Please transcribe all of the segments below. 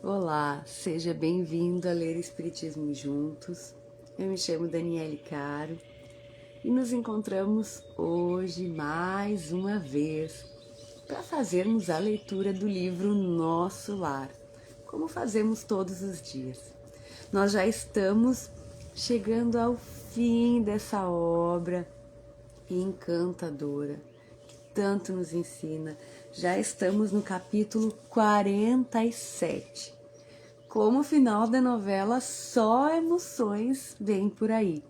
Olá, seja bem-vindo a ler Espiritismo Juntos. Eu me chamo Daniele Caro e nos encontramos hoje mais uma vez para fazermos a leitura do livro Nosso Lar, como fazemos todos os dias. Nós já estamos chegando ao fim dessa obra encantadora que tanto nos ensina. Já estamos no capítulo 47. Como final da novela, só emoções vêm por aí.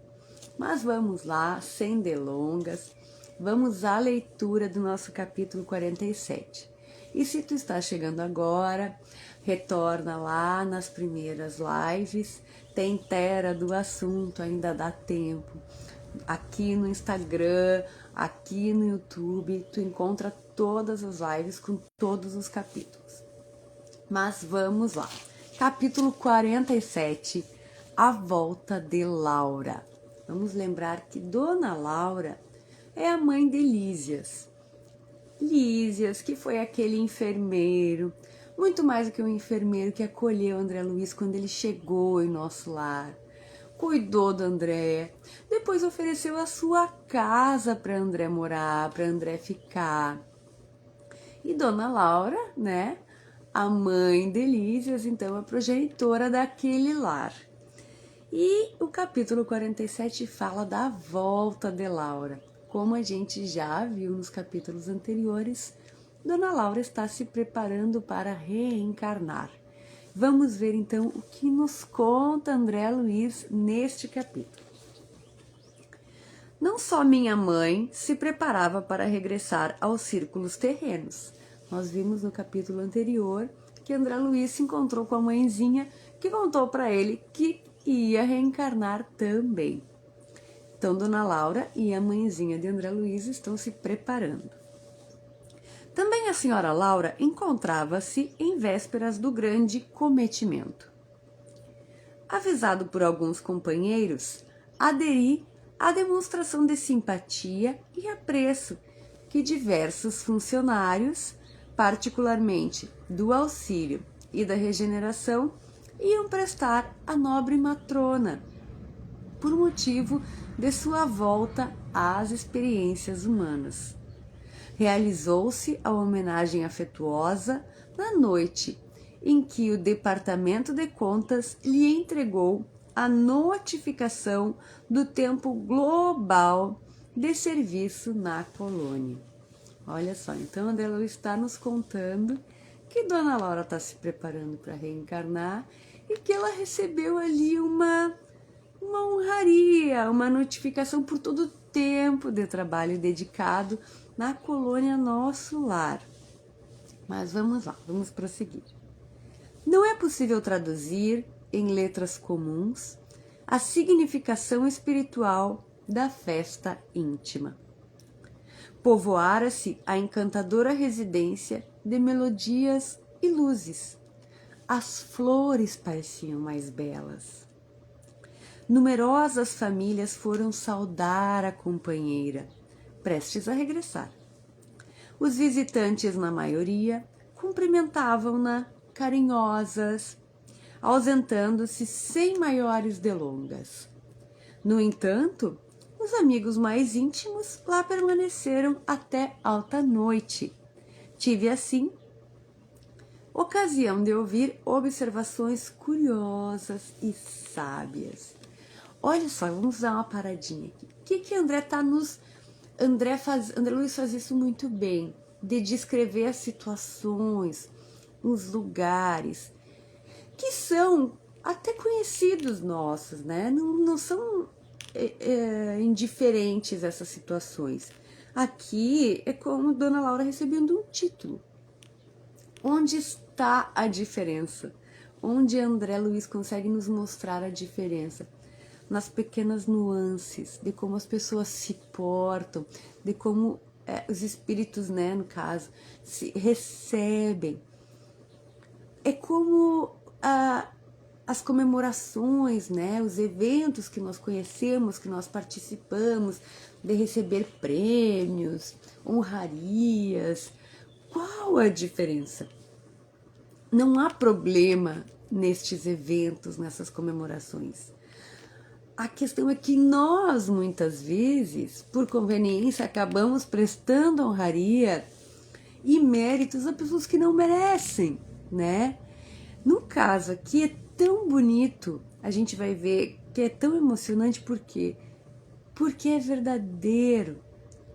Mas vamos lá, sem delongas, vamos à leitura do nosso capítulo 47. E se tu está chegando agora, retorna lá nas primeiras lives, te inteira do assunto, ainda dá tempo. Aqui no Instagram, aqui no YouTube, tu encontra todas as lives com todos os capítulos. Mas vamos lá. Capítulo 47, A Volta de Laura. Vamos lembrar que Dona Laura é a mãe de Lísias. Lísias, que foi aquele enfermeiro, muito mais do que um enfermeiro que acolheu André Luiz quando ele chegou em nosso lar. Cuidou do André, depois ofereceu a sua casa para André morar, para André ficar. E Dona Laura, né, a mãe de Lísias, então a progenitora daquele lar. E o capítulo 47 fala da volta de Laura. Como a gente já viu nos capítulos anteriores, Dona Laura está se preparando para reencarnar. Vamos ver então o que nos conta André Luiz neste capítulo. Não só minha mãe se preparava para regressar aos círculos terrenos. Nós vimos no capítulo anterior que André Luiz se encontrou com a mãezinha que contou para ele que ia reencarnar também. Então, Dona Laura e a mãezinha de André Luiz estão se preparando. Também a senhora Laura encontrava-se em vésperas do grande cometimento. Avisado por alguns companheiros, aderi à demonstração de simpatia e apreço que diversos funcionários, particularmente do auxílio e da regeneração, iam prestar à nobre matrona, por motivo de sua volta às experiências humanas. Realizou-se a homenagem afetuosa na noite em que o Departamento de Contas lhe entregou a notificação do tempo global de serviço na colônia. Olha só, então André Luiz está nos contando que Dona Laura está se preparando para reencarnar e que ela recebeu ali uma honraria, uma notificação por todo o tempo de trabalho dedicado na colônia Nosso Lar. Mas vamos lá, vamos prosseguir. Não é possível traduzir em letras comuns a significação espiritual da festa íntima. Povoara-se a encantadora residência de melodias e luzes. As flores pareciam mais belas. Numerosas famílias foram saudar a companheira, prestes a regressar. Os visitantes, na maioria, cumprimentavam-na carinhosas, ausentando-se sem maiores delongas. No entanto, os amigos mais íntimos lá permaneceram até alta noite. Tive, assim, ocasião de ouvir observações curiosas e sábias. Olha só, vamos dar uma paradinha aqui. O que André está nos... André Luiz faz isso muito bem, de descrever as situações, os lugares, que são até conhecidos nossos, né? Não são indiferentes essas situações. Aqui é como Dona Laura recebendo um título. Onde está a diferença? Onde André Luiz consegue nos mostrar a diferença? Nas pequenas nuances, de como as pessoas se portam, de como os espíritos, né, no caso, se recebem. É como as comemorações, né, os eventos que nós conhecemos, que nós participamos, de receber prêmios, honrarias. Qual a diferença? não há problema nestes eventos, nessas comemorações. A questão é que nós, muitas vezes, por conveniência, acabamos prestando honraria e méritos a pessoas que não merecem, né? No caso aqui é tão bonito, a gente vai ver que é tão emocionante, por quê? Porque é verdadeiro.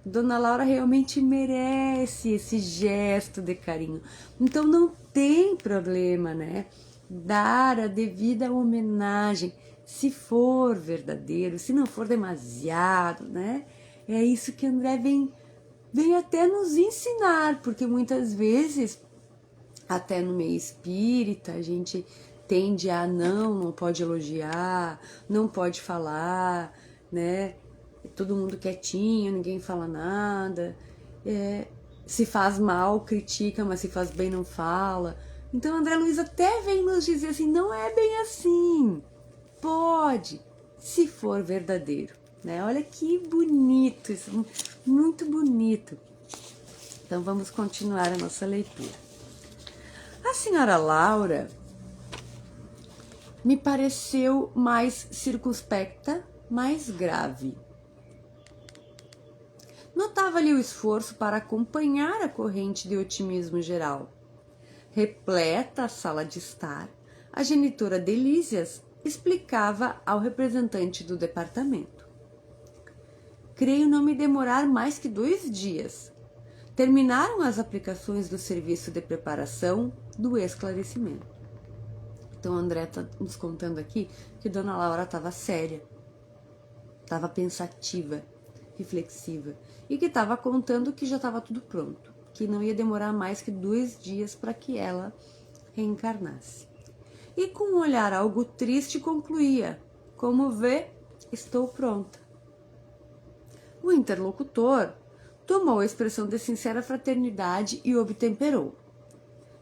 Dona Laura realmente merece esse gesto de carinho. Então não tem problema, né? Dar a devida homenagem, se for verdadeiro, se não for demasiado, né? É isso que André vem até nos ensinar, porque muitas vezes, até no meio espírita, a gente tende a não pode elogiar, não pode falar, né? Todo mundo quietinho, ninguém fala nada. Se faz mal, critica, mas se faz bem, não fala. Então André Luiz até vem nos dizer assim, não é bem assim. Pode, se for verdadeiro, né? Olha que bonito isso, muito bonito. Então vamos continuar a nossa leitura. A senhora Laura me pareceu mais circunspecta, mais grave. Notava-lhe o esforço para acompanhar a corrente de otimismo geral. Repleta a sala de estar, a genitora Delísias explicava ao representante do departamento. Creio não me demorar mais que 2 dias. Terminaram as aplicações do serviço de preparação do esclarecimento. Então, André está nos contando aqui que Dona Laura estava séria, estava pensativa, reflexiva, e que estava contando que já estava tudo pronto, que não ia demorar mais que 2 dias para que ela reencarnasse. E com um olhar algo triste concluía: como vê, estou pronta. O interlocutor tomou a expressão de sincera fraternidade e obtemperou: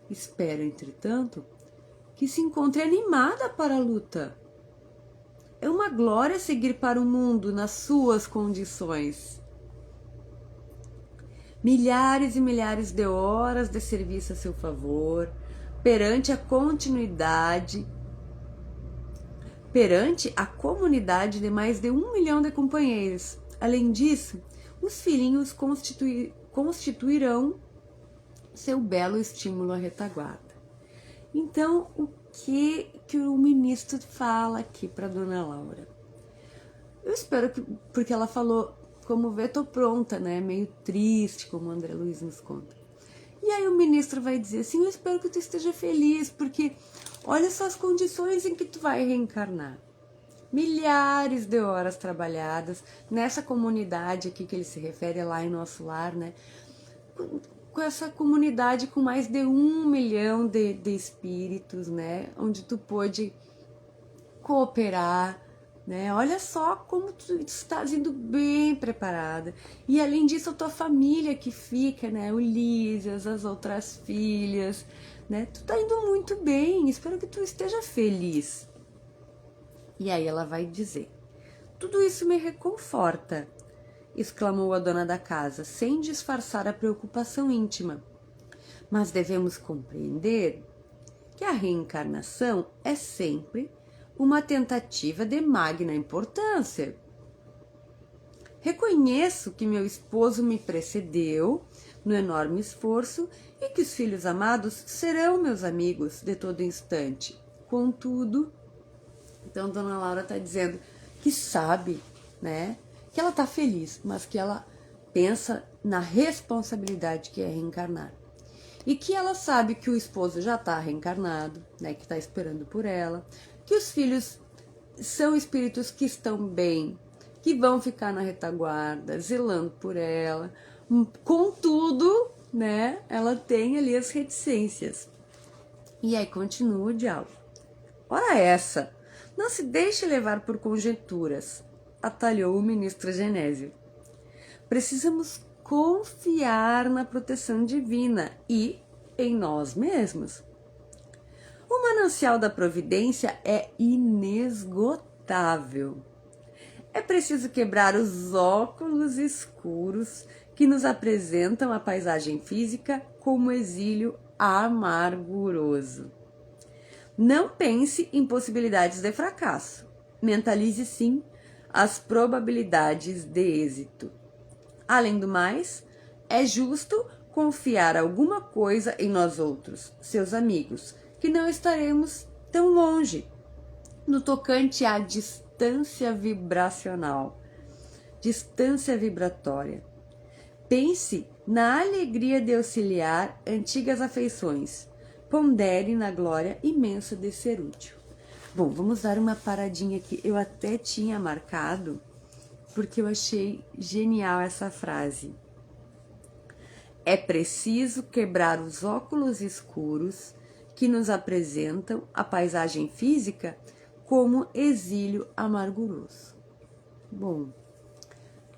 espero, entretanto, que se encontre animada para a luta. É uma glória seguir para o mundo nas suas condições. Milhares e milhares de horas de serviço a seu favor, perante a comunidade de mais de 1 milhão de companheiros. Além disso, os filhinhos constituirão seu belo estímulo à retaguarda. Então, o que o ministro fala aqui para Dona Laura? Eu espero que, porque ela falou, como vê, tô pronta, né? Meio triste, como o André Luiz nos conta. E aí o ministro vai dizer assim, eu espero que tu esteja feliz, porque olha só as condições em que tu vai reencarnar. Milhares de horas trabalhadas nessa comunidade aqui que ele se refere lá em Nosso Lar, né? Com essa comunidade com mais de 1 milhão de espíritos, né? Onde tu pôde cooperar, né? Olha só como tu estás indo bem preparada. E além disso, a tua família que fica, né? O Lísias, as outras filhas, né? Tu tá indo muito bem, espero que tu esteja feliz. E aí ela vai dizer: tudo isso me reconforta, exclamou a dona da casa, sem disfarçar a preocupação íntima. Mas devemos compreender que a reencarnação é sempre uma tentativa de magna importância. Reconheço que meu esposo me precedeu no enorme esforço e que os filhos amados serão meus amigos de todo instante. Contudo, então Dona Laura está dizendo que sabe, né, que ela está feliz, mas que ela pensa na responsabilidade que é reencarnar. E que ela sabe que o esposo já está reencarnado, né, que está esperando por ela, que os filhos são espíritos que estão bem, que vão ficar na retaguarda, zelando por ela. Contudo, né, ela tem ali as reticências. E aí continua o diálogo. Ora essa, não se deixe levar por conjecturas, atalhou o ministro Genésio. Precisamos confiar na proteção divina e em nós mesmos. O manancial da providência é inesgotável. É preciso quebrar os óculos escuros que nos apresentam a paisagem física como exílio amarguroso. Não pense em possibilidades de fracasso. Mentalize sim as probabilidades de êxito. Além do mais, é justo confiar alguma coisa em nós outros, seus amigos, que não estaremos tão longe no tocante à distância vibracional, distância vibratória. Pense na alegria de auxiliar antigas afeições. Pondere na glória imensa de ser útil. Bom, vamos dar uma paradinha aqui. Eu até tinha marcado, porque eu achei genial essa frase. É preciso quebrar os óculos escuros que nos apresentam a paisagem física como exílio amarguroso. Bom,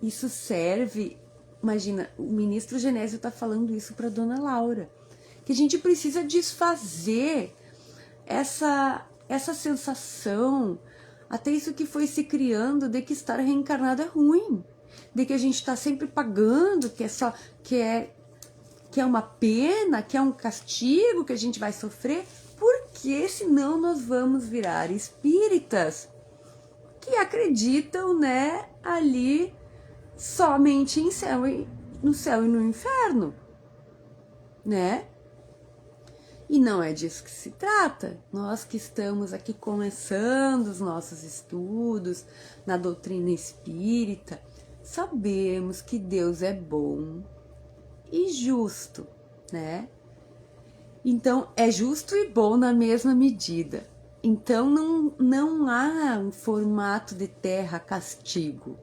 isso serve, imagina, o ministro Genésio está falando isso para Dona Laura, que a gente precisa desfazer essa sensação, até isso que foi se criando de que estar reencarnado é ruim, de que a gente está sempre pagando, que é uma pena, que é um castigo que a gente vai sofrer, porque senão nós vamos virar espíritas que acreditam, né, ali somente no céu e no inferno, né? E não é disso que se trata. Nós que estamos aqui começando os nossos estudos na doutrina espírita, sabemos que Deus é bom e justo, né? Então, é justo e bom na mesma medida. Então, não há um formato de terra castigo.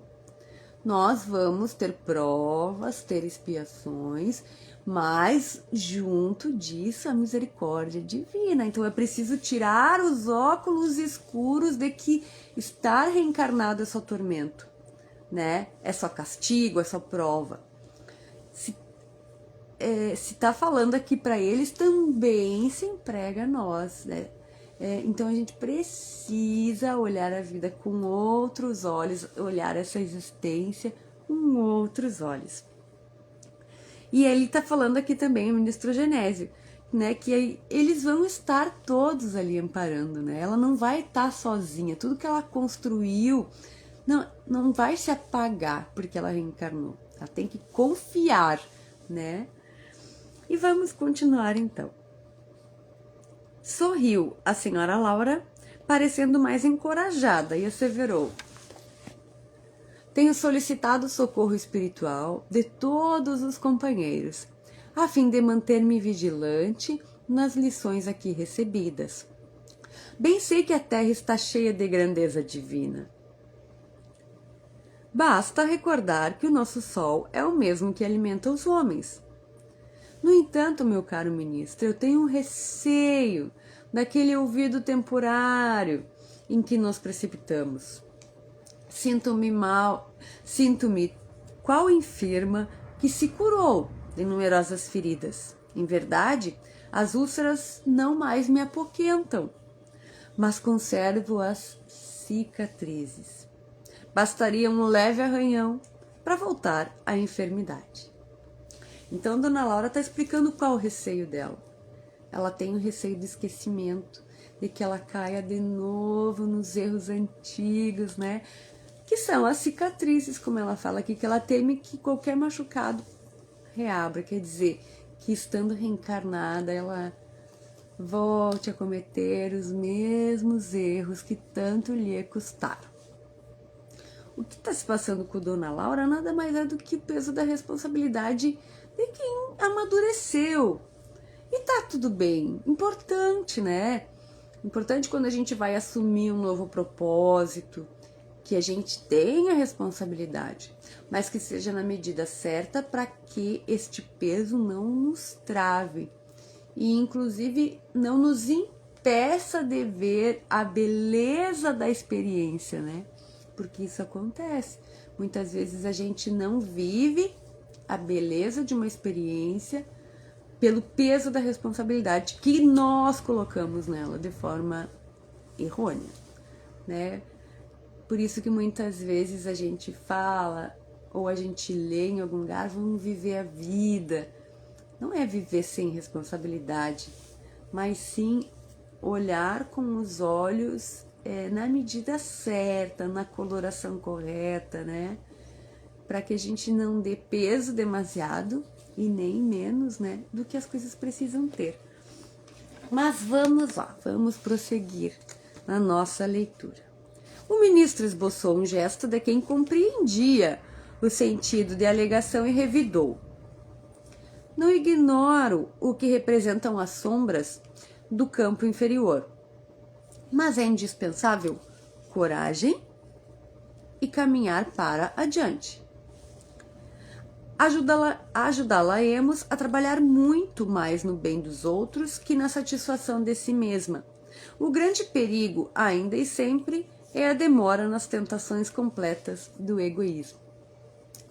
Nós vamos ter provas, ter expiações, mas junto disso a misericórdia divina. Então é preciso tirar os óculos escuros de que estar reencarnado é só tormento, né? É só castigo, é só prova. Se está falando aqui para eles, também se emprega a nós, né? Então a gente precisa olhar a vida com outros olhos, olhar essa existência com outros olhos. E ele está falando aqui também, o ministro Genésio, né, que eles vão estar todos ali amparando, né? Ela não vai estar sozinha, tudo que ela construiu não vai se apagar porque ela reencarnou. Ela tem que confiar, né? E vamos continuar então. Sorriu a senhora Laura, parecendo mais encorajada, e asseverou: tenho solicitado o socorro espiritual de todos os companheiros, a fim de manter-me vigilante nas lições aqui recebidas. Bem sei que a terra está cheia de grandeza divina. Basta recordar que o nosso sol é o mesmo que alimenta os homens. No entanto, meu caro ministro, eu tenho um receio daquele ouvido temporário em que nos precipitamos. Sinto-me qual enferma que se curou de numerosas feridas. Em verdade, as úlceras não mais me apoquentam, mas conservo as cicatrizes. Bastaria um leve arranhão para voltar à enfermidade. Então, Dona Laura está explicando qual o receio dela. Ela tem o receio do esquecimento, de que ela caia de novo nos erros antigos, né? Que são as cicatrizes, como ela fala aqui, que ela teme que qualquer machucado reabra. Quer dizer, que estando reencarnada, ela volte a cometer os mesmos erros que tanto lhe custaram. O que está se passando com Dona Laura nada mais é do que o peso da responsabilidade de quem amadureceu. E tá tudo bem. Importante, né? Importante quando a gente vai assumir um novo propósito, que a gente tenha responsabilidade, mas que seja na medida certa para que este peso não nos trave e, inclusive, não nos impeça de ver a beleza da experiência, né? Porque isso acontece. Muitas vezes a gente não vive a beleza de uma experiência pelo peso da responsabilidade que nós colocamos nela de forma errônea, né? Por isso que muitas vezes a gente fala ou a gente lê em algum lugar, vamos viver a vida. não é viver sem responsabilidade, mas sim olhar com os olhos na medida certa, na coloração correta, né? Para que a gente não dê peso demasiado e nem menos, né, do que as coisas precisam ter. Mas vamos lá, vamos prosseguir na nossa leitura. O ministro esboçou um gesto de quem compreendia o sentido de alegação e revidou: não ignoro o que representam as sombras do campo inferior, mas é indispensável coragem e caminhar para adiante. Ajudá-la-emos a trabalhar muito mais no bem dos outros que na satisfação de si mesma. O grande perigo, ainda e sempre, é a demora nas tentações completas do egoísmo.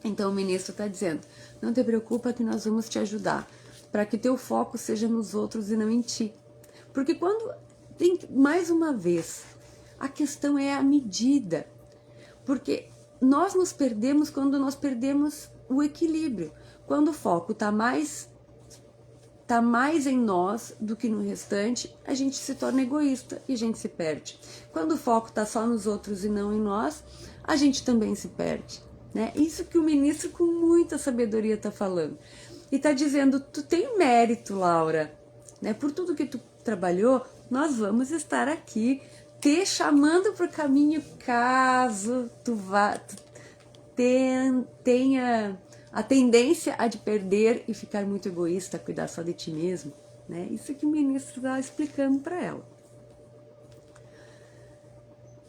Então o ministro está dizendo, não te preocupa que nós vamos te ajudar, para que teu foco seja nos outros e não em ti. Porque quando, mais uma vez, a questão é a medida. Porque nós nos perdemos quando nós perdemos o equilíbrio. Quando o foco está mais em nós do que no restante, a gente se torna egoísta e a gente se perde. Quando o foco está só nos outros e não em nós, a gente também se perde, né? Isso que o ministro com muita sabedoria está falando. E está dizendo, tu tem mérito, Laura, né? Por tudo que tu trabalhou, nós vamos estar aqui te chamando para o caminho caso tu tenha a tendência a de perder e ficar muito egoísta, cuidar só de ti mesmo, né? Isso que o ministro está explicando para ela.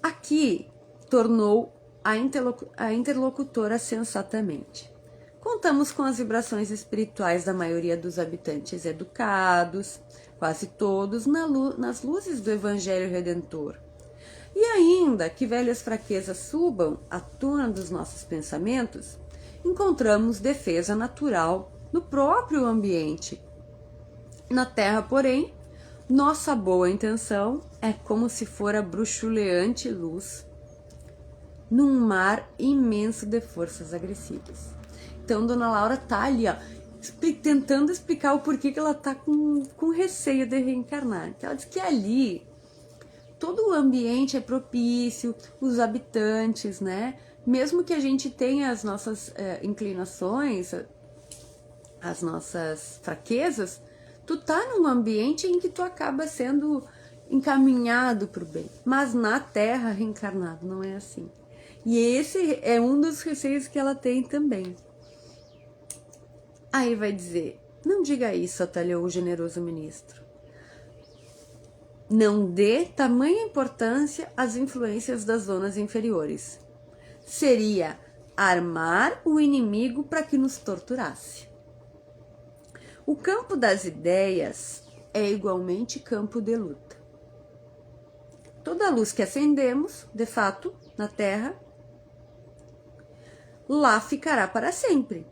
Aqui tornou a interlocutora sensatamente. Contamos com as vibrações espirituais da maioria dos habitantes educados, quase todos nas luzes do Evangelho Redentor. E ainda que velhas fraquezas subam à tona dos nossos pensamentos, encontramos defesa natural no próprio ambiente. Na Terra, porém, nossa boa intenção é como se fora bruxuleante luz num mar imenso de forças agressivas. Então, Dona Laura tá ali, ó, tentando explicar o porquê que ela tá com receio de reencarnar. Ela diz que ali todo o ambiente é propício, os habitantes, né? Mesmo que a gente tenha as nossas inclinações, as nossas fraquezas, tu tá num ambiente em que tu acaba sendo encaminhado para o bem. Mas na Terra, reencarnado, não é assim. E esse é um dos receios que ela tem também. Aí vai dizer, não diga isso, atalhou o generoso ministro. Não dê tamanha importância às influências das zonas inferiores. Seria armar o inimigo para que nos torturasse. O campo das ideias é igualmente campo de luta. Toda a luz que acendemos, de fato, na Terra, lá ficará para sempre,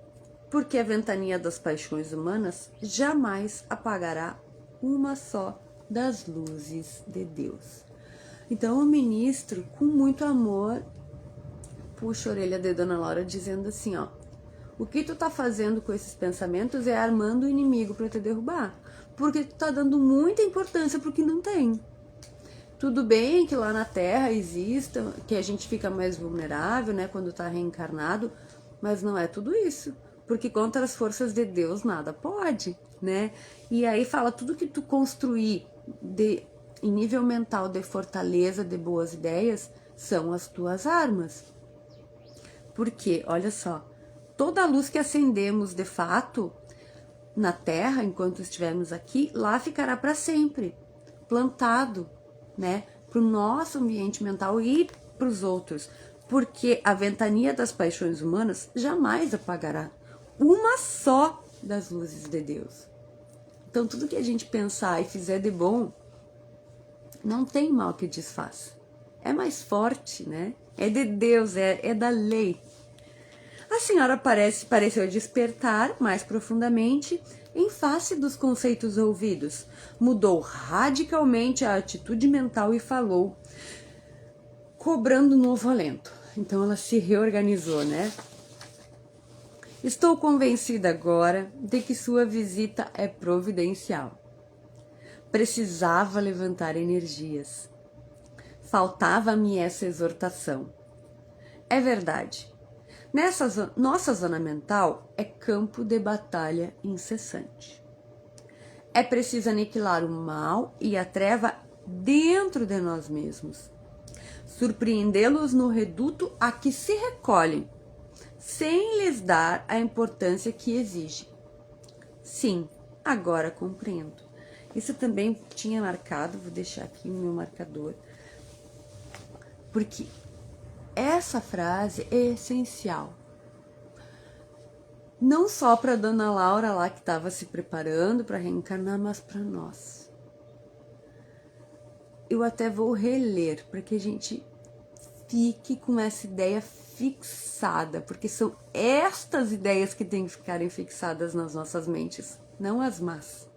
porque a ventania das paixões humanas jamais apagará uma só das luzes de Deus. Então o ministro, com muito amor, puxa a orelha de Dona Laura dizendo assim, ó, o que tu tá fazendo com esses pensamentos é armando o inimigo para te derrubar, porque tu tá dando muita importância pro que não tem. Tudo bem que lá na Terra exista, que a gente fica mais vulnerável, né, quando tá reencarnado, mas não é tudo isso, porque contra as forças de Deus nada pode, né? E aí fala, tudo que tu construir em nível mental de fortaleza, de boas ideias, são as tuas armas. Porque, olha só, toda a luz que acendemos de fato na Terra, enquanto estivermos aqui, lá ficará para sempre, plantado, né, para o nosso ambiente mental e para os outros, porque a ventania das paixões humanas jamais apagará uma só das luzes de Deus. Então, tudo que a gente pensar e fizer de bom, não tem mal que desfaça. É mais forte, né? É de Deus, é da lei. A senhora pareceu despertar mais profundamente em face dos conceitos ouvidos. Mudou radicalmente a atitude mental e falou, cobrando novo alento. Então ela se reorganizou, né? Estou convencida agora de que sua visita é providencial. Precisava levantar energias. Faltava-me essa exortação. É verdade. Nossa zona mental é campo de batalha incessante. É preciso aniquilar o mal e a treva dentro de nós mesmos. Surpreendê-los no reduto a que se recolhem, sem lhes dar a importância que exige. Sim, agora compreendo. Isso também tinha marcado, vou deixar aqui o meu marcador, porque essa frase é essencial. Não só para Dona Laura lá que estava se preparando para reencarnar, mas para nós. Eu até vou reler para que a gente fique com essa ideia fixada, porque são estas ideias que têm que ficarem fixadas nas nossas mentes, não as más.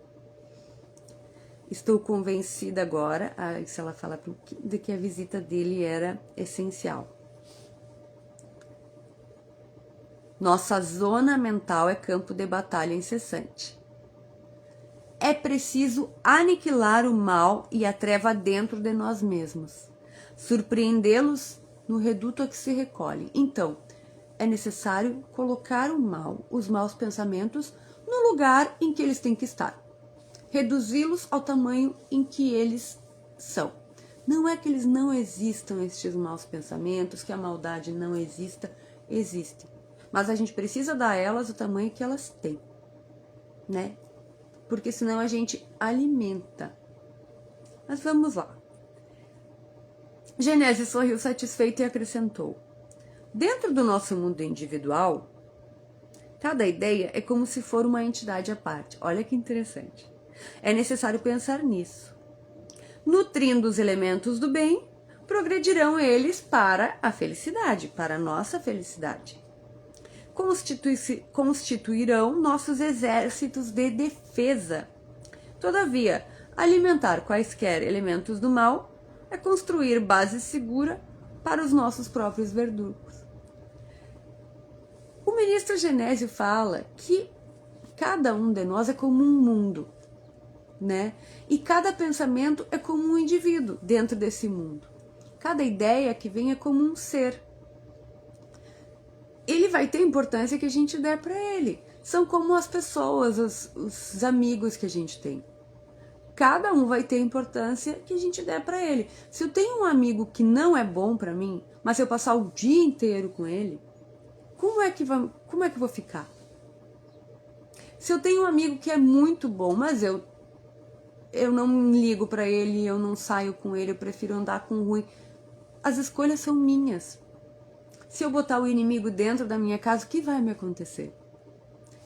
Estou convencida agora, se ela fala de que a visita dele era essencial. Nossa zona mental é campo de batalha incessante. É preciso aniquilar o mal e a treva dentro de nós mesmos, surpreendê-los no reduto a que se recolhem. Então, é necessário colocar o mal, os maus pensamentos, no lugar em que eles têm que estar. Reduzi-los ao tamanho em que eles são. Não é que eles não existam, estes maus pensamentos, que a maldade não exista, existe. Mas a gente precisa dar a elas o tamanho que elas têm, né? Porque senão a gente alimenta. Mas vamos lá. Genésio sorriu satisfeito e acrescentou: dentro do nosso mundo individual, cada ideia é como se for uma entidade à parte. Olha que interessante. É necessário pensar nisso. Nutrindo os elementos do bem, progredirão eles para a felicidade, para a nossa felicidade. Constituirão nossos exércitos de defesa. Todavia, alimentar quaisquer elementos do mal é construir base segura para os nossos próprios verdugos. O ministro Genésio fala que cada um de nós é como um mundo, né? E cada pensamento é como um indivíduo dentro desse mundo. Cada ideia que vem é como um ser. Ele vai ter a importância que a gente der para ele. São como as pessoas, os amigos que a gente tem. Cada um vai ter a importância que a gente der para ele. Se eu tenho um amigo que não é bom para mim, mas se eu passar o dia inteiro com ele, como é que eu vou ficar? Se eu tenho um amigo que é muito bom, mas eu não ligo para ele, eu não saio com ele, eu prefiro andar com o ruim, as escolhas são minhas. Se eu botar o inimigo dentro da minha casa, o que vai me acontecer?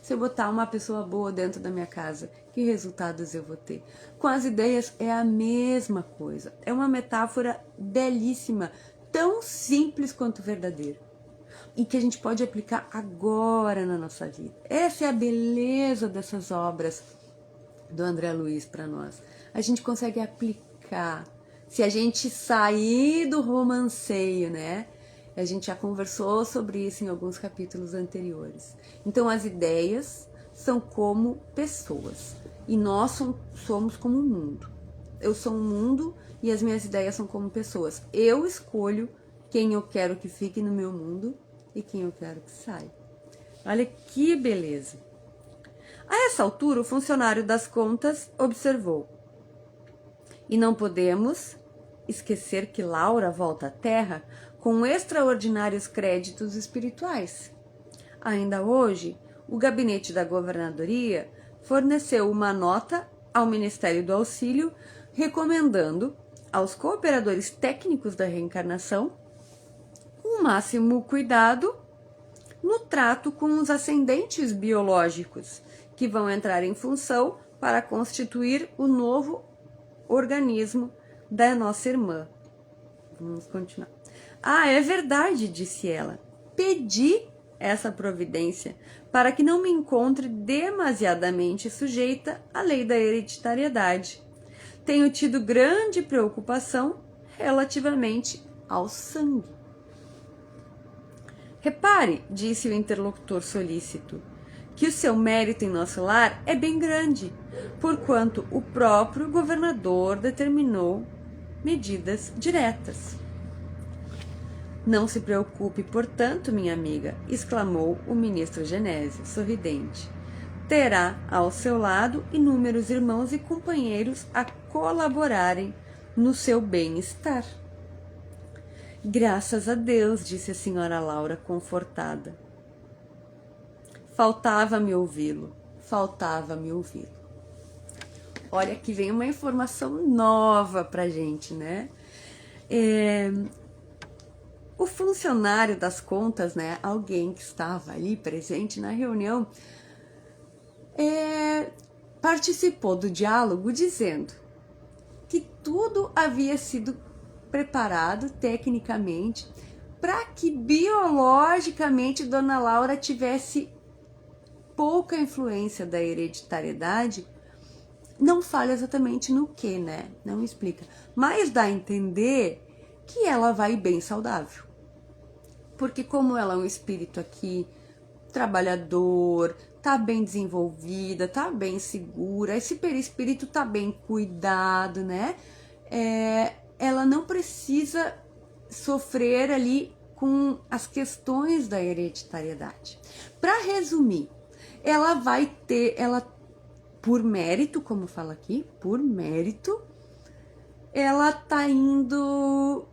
Se eu botar uma pessoa boa dentro da minha casa, que resultados eu vou ter? Com as ideias é a mesma coisa. É uma metáfora belíssima, tão simples quanto verdadeira. E que a gente pode aplicar agora na nossa vida. Essa é a beleza dessas obras do André Luiz para nós. A gente consegue aplicar. Se a gente sair do romanceio, né? A gente já conversou sobre isso em alguns capítulos anteriores. Então, as ideias são como pessoas. E nós somos como um mundo. Eu sou um mundo e as minhas ideias são como pessoas. Eu escolho quem eu quero que fique no meu mundo e quem eu quero que saia. Olha que beleza. A essa altura, o funcionário das contas observou: e não podemos esquecer que Laura volta à Terra com extraordinários créditos espirituais. Ainda hoje, o gabinete da governadoria forneceu uma nota ao Ministério do Auxílio recomendando aos cooperadores técnicos da reencarnação o máximo cuidado no trato com os ascendentes biológicos que vão entrar em função para constituir o novo organismo da nossa irmã. Vamos continuar. Ah, é verdade, disse ela. Pedi essa providência para que não me encontre demasiadamente sujeita à lei da hereditariedade. Tenho tido grande preocupação relativamente ao sangue. Repare, disse o interlocutor solícito, que o seu mérito em nosso lar é bem grande, porquanto o próprio governador determinou medidas diretas. Não se preocupe, portanto, minha amiga, exclamou o ministro Genésio, sorridente. Terá ao seu lado inúmeros irmãos e companheiros a colaborarem no seu bem-estar. Graças a Deus, disse a senhora Laura, confortada. Faltava-me ouvi-lo, faltava-me ouvi-lo. Olha, aqui vem uma informação nova pra gente, né? O funcionário das contas, né? Alguém que estava ali presente na reunião, participou do diálogo dizendo que tudo havia sido preparado tecnicamente para que biologicamente Dona Laura tivesse pouca influência da hereditariedade. Não fala exatamente no que, né? Não explica. Mas dá a entender que ela vai bem saudável. Porque como ela é um espírito aqui trabalhador, tá bem desenvolvida, tá bem segura, esse perispírito tá bem cuidado, né? Ela não precisa sofrer ali com as questões da hereditariedade. Para resumir, ela vai ter, por mérito, como fala aqui, por mérito, ela tá indo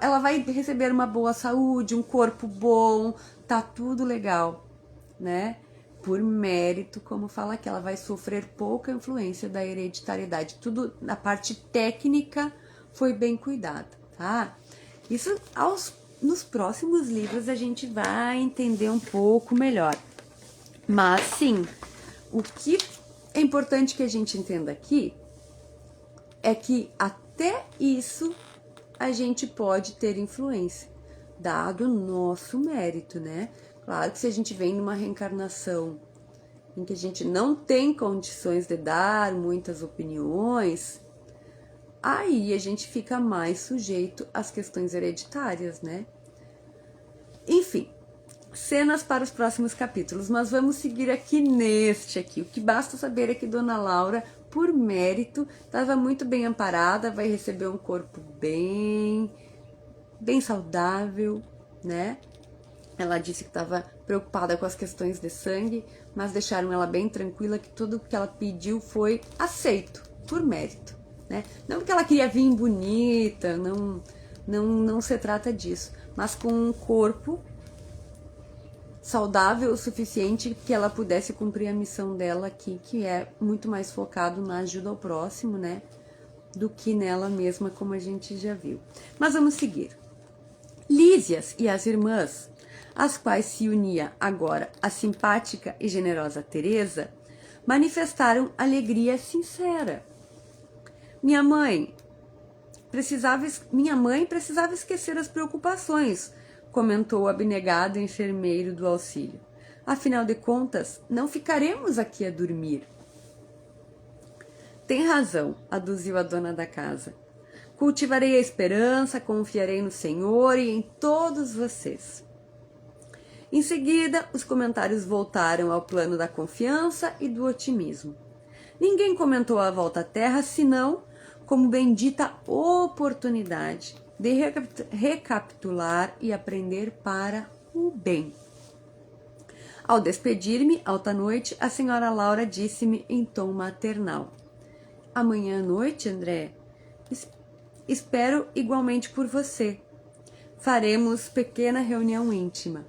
ela vai receber uma boa saúde, um corpo bom, tá tudo legal, né? Por mérito, como fala aqui, ela vai sofrer pouca influência da hereditariedade. Tudo na parte técnica foi bem cuidado, tá? Isso nos próximos livros a gente vai entender um pouco melhor. Mas sim, o que é importante que a gente entenda aqui é que até isso a gente pode ter influência, dado o nosso mérito, né? Claro que se a gente vem numa reencarnação em que a gente não tem condições de dar muitas opiniões, aí a gente fica mais sujeito às questões hereditárias, né? Enfim, cenas para os próximos capítulos, mas vamos seguir aqui neste aqui. O que basta saber é que Dona Laura, por mérito, estava muito bem amparada, vai receber um corpo bem saudável, né? Ela disse que estava preocupada com as questões de sangue, mas deixaram ela bem tranquila que tudo que ela pediu foi aceito, por mérito, né? Não porque ela queria vir bonita, não se trata disso, mas com um corpo saudável o suficiente que ela pudesse cumprir a missão dela aqui, que é muito mais focado na ajuda ao próximo, né, do que nela mesma, como a gente já viu. Mas vamos seguir. Lísias e as irmãs, às quais se unia agora a simpática e generosa Teresa, manifestaram alegria sincera. Minha mãe precisava esquecer as preocupações, comentou o abnegado enfermeiro do auxílio. Afinal de contas, não ficaremos aqui a dormir. Tem razão, aduziu a dona da casa. Cultivarei a esperança, confiarei no Senhor e em todos vocês. Em seguida, os comentários voltaram ao plano da confiança e do otimismo. Ninguém comentou a volta à terra, senão como bendita oportunidade de recapitular e aprender para o bem. Ao despedir-me, alta noite, a senhora Laura disse-me em tom maternal: amanhã à noite, André, espero igualmente por você. Faremos pequena reunião íntima.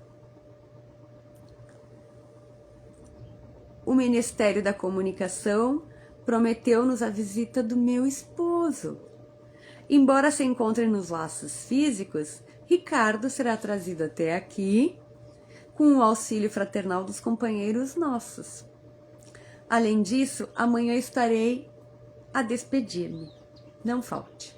O Ministério da Comunicação prometeu-nos a visita do meu esposo. Embora se encontre nos laços físicos, Ricardo será trazido até aqui com o auxílio fraternal dos companheiros nossos. Além disso, amanhã estarei a despedir-me. Não falte.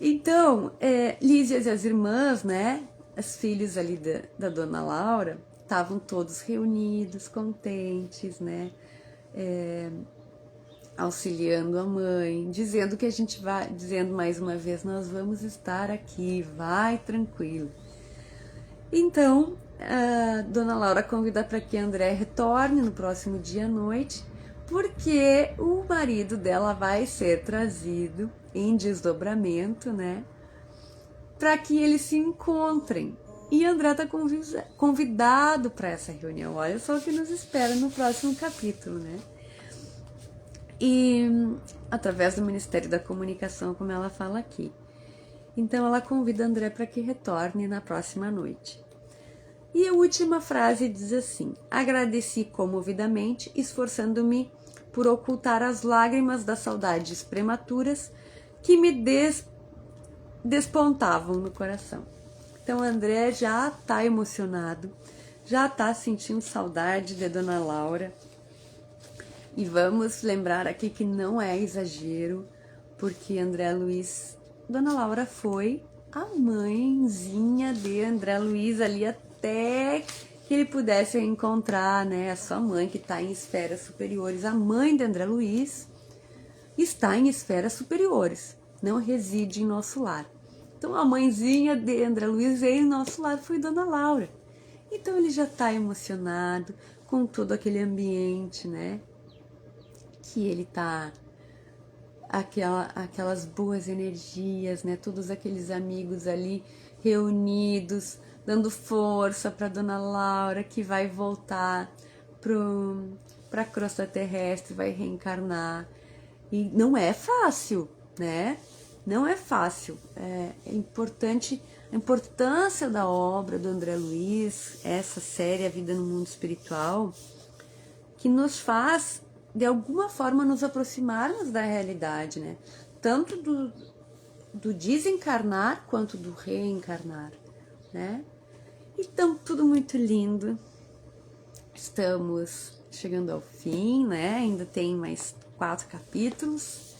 Então, Lísias e as irmãs, né, as filhas ali da dona Laura, estavam todos reunidos, contentes, né, auxiliando a mãe, dizendo que a gente vai, dizendo mais uma vez, nós vamos estar aqui, vai tranquilo. Então, a Dona Laura convida para que André retorne no próximo dia à noite, porque o marido dela vai ser trazido em desdobramento, né? Para que eles se encontrem. E André está convidado para essa reunião. Olha só o que nos espera no próximo capítulo, né? E através do Ministério da Comunicação, como ela fala aqui. Então ela convida André para que retorne na próxima noite. E a última frase diz assim: agradeci comovidamente, esforçando-me por ocultar as lágrimas das saudades prematuras que me despontavam no coração. Então André já está emocionado, já está sentindo saudade de Dona Laura. E vamos lembrar aqui que não é exagero, porque André Luiz, Dona Laura foi a mãezinha de André Luiz ali até que ele pudesse encontrar, né, a sua mãe, que está em esferas superiores. A mãe de André Luiz está em esferas superiores, não reside em nosso lar. Então a mãezinha de André Luiz veio em nosso lar, foi Dona Laura. Então ele já está emocionado com todo aquele ambiente, né? Que ele tá, aquelas boas energias, né? Todos aqueles amigos ali reunidos, dando força para Dona Laura, que vai voltar para a crosta terrestre, vai reencarnar. E não é fácil, né? Não é fácil. É importante a importância da obra do André Luiz, essa série A Vida no Mundo Espiritual, que nos faz de alguma forma nos aproximarmos da realidade, né? Tanto do desencarnar quanto do reencarnar, né? Então, tudo muito lindo. Estamos chegando ao fim, né? Ainda tem mais 4 capítulos,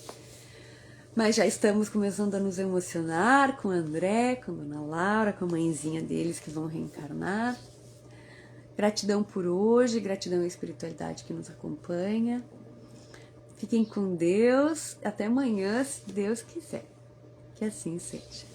mas já estamos começando a nos emocionar com o André, com a Dona Laura, com a mãezinha deles que vão reencarnar. Gratidão por hoje, gratidão à espiritualidade que nos acompanha. Fiquem com Deus. Até amanhã, se Deus quiser. Que assim seja.